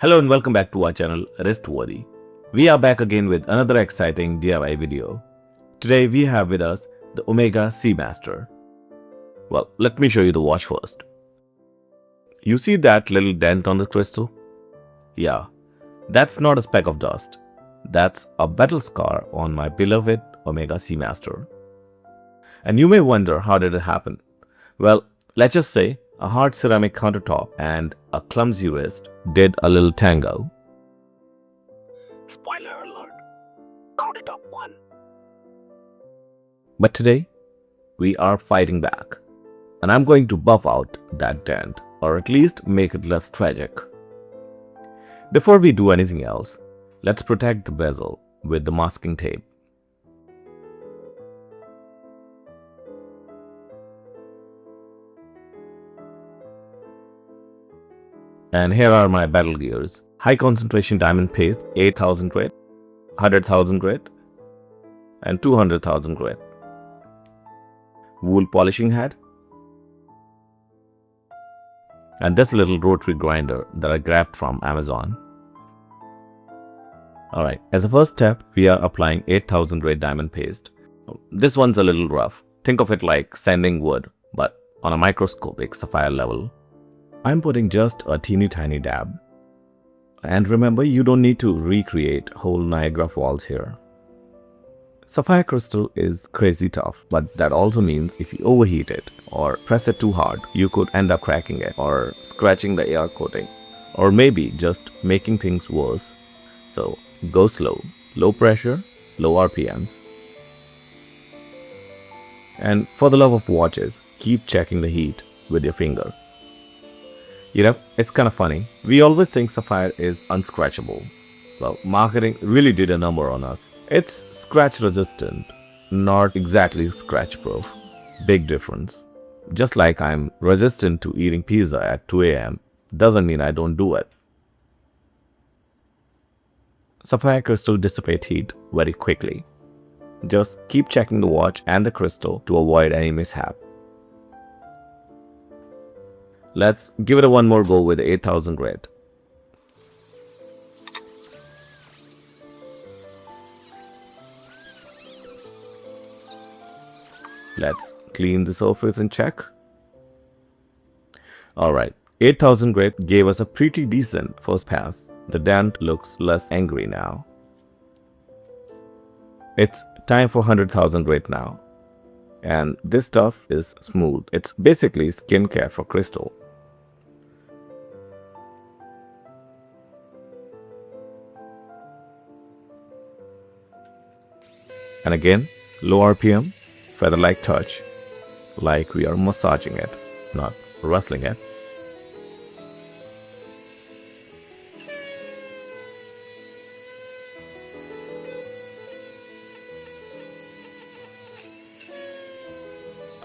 Hello and welcome back to our channel Restworthy. We are back again with another exciting DIY video. Today we have with us the Omega Seamaster. Well, let me show you the watch first. You see that little dent on the crystal? Yeah, that's not a speck of dust. That's a battle scar on my beloved Omega Seamaster. And you may wonder, how did it happen? Well, let's just say a hard ceramic countertop and a clumsy wrist did a little tango. Spoiler alert, countertop won. But today, we are fighting back. And I'm going to buff out that dent, or at least make it less tragic. Before we do anything else, let's protect the bezel with the masking tape. And here are my battle gears. High concentration diamond paste, 8,000 grit, 100,000 grit, and 200,000 grit. Wool polishing head. And this little rotary grinder that I grabbed from Amazon. Alright, as a first step, we are applying 8,000 grit diamond paste. This one's a little rough. Think of it like sanding wood, but on a microscopic sapphire level. I'm putting just a teeny tiny dab. And remember, you don't need to recreate whole Niagara Falls here. Sapphire crystal is crazy tough, but that also means if you overheat it or press it too hard, you could end up cracking it or scratching the AR coating, or maybe just making things worse. So go slow, low pressure, low RPMs. And for the love of watches, keep checking the heat with your finger. You know, it's kind of funny. We always think Sapphire is unscratchable. Well, marketing really did a number on us. It's scratch resistant, not exactly scratch proof. Big difference. Just like I'm resistant to eating pizza at 2 a.m. doesn't mean I don't do it. Sapphire crystal dissipate heat very quickly. Just keep checking the watch and the crystal to avoid any mishap. Let's give it one more go with 8,000 grit. Let's clean the surface and check. Alright, 8,000 grit gave us a pretty decent first pass. The dent looks less angry now. It's time for 100,000 grit now. And this stuff is smooth. It's basically skincare for crystal. And again, low RPM, feather-like touch, like we are massaging it, not rustling it.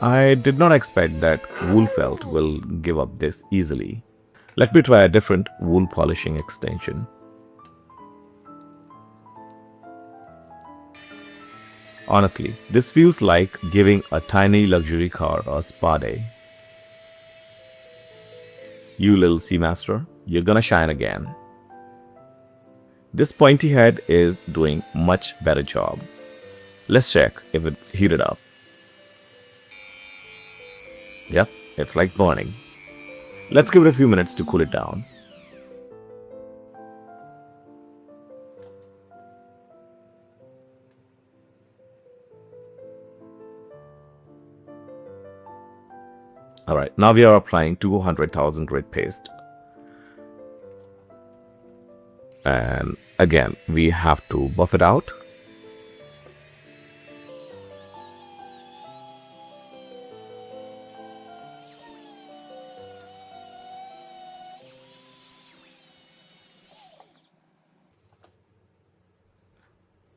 I did not expect that wool felt will give up this easily. Let me try a different wool polishing extension. Honestly, this feels like giving a tiny luxury car a spa day. You little Seamaster, you're gonna shine again. This pointy head is doing much better job. Let's check if it's heated up. Yep, it's like burning. Let's give it a few minutes to cool it down. Alright, now we are applying 200,000 grit paste. And again, we have to buff it out.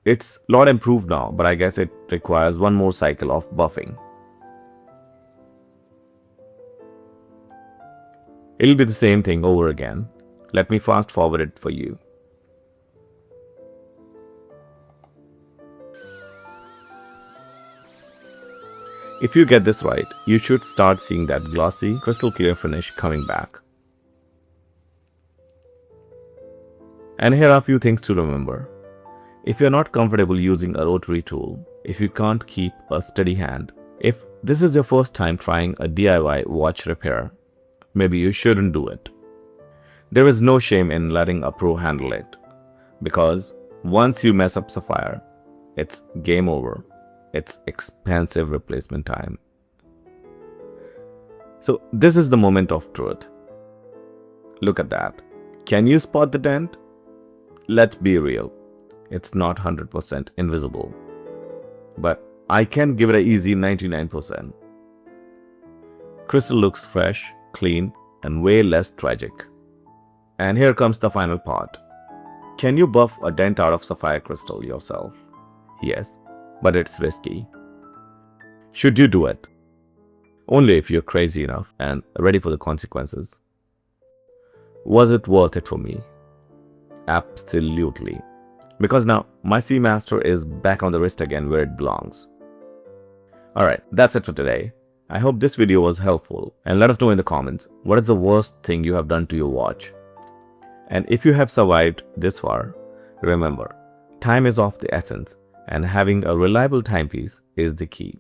It's a lot improved now, but I guess it requires one more cycle of buffing. It'll be the same thing over again. Let me fast forward it for you. If you get this right, you should start seeing that glossy, crystal clear finish coming back. And here are a few things to remember. If you're not comfortable using a rotary tool, if you can't keep a steady hand, if this is your first time trying a DIY watch repair, maybe you shouldn't do it. There is no shame in letting a pro handle it, because once you mess up Sapphire, it's game over. It's expensive replacement time. So this is the moment of truth. Look at that. Can you spot the dent? Let's be real. It's not 100% invisible. But I can give it an easy 99%. Crystal looks fresh, clean, and way less tragic. And here comes the final part. Can you buff a dent out of sapphire crystal yourself? Yes, but it's risky. Should you do it? Only if you're crazy enough and ready for the consequences. Was it worth it for me? Absolutely. Because now my Seamaster is back on the wrist again where it belongs. Alright, that's it for today. I hope this video was helpful, and let us know in the comments what is the worst thing you have done to your watch. And if you have survived this far, remember, time is of the essence, and having a reliable timepiece is the key.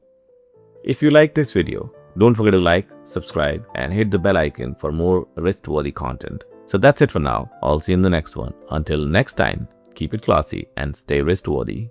If you like this video, don't forget to like, subscribe, and hit the bell icon for more wrist-worthy content. So that's it for now. I'll see you in the next one. Until next time, keep it classy and stay wrist-worthy.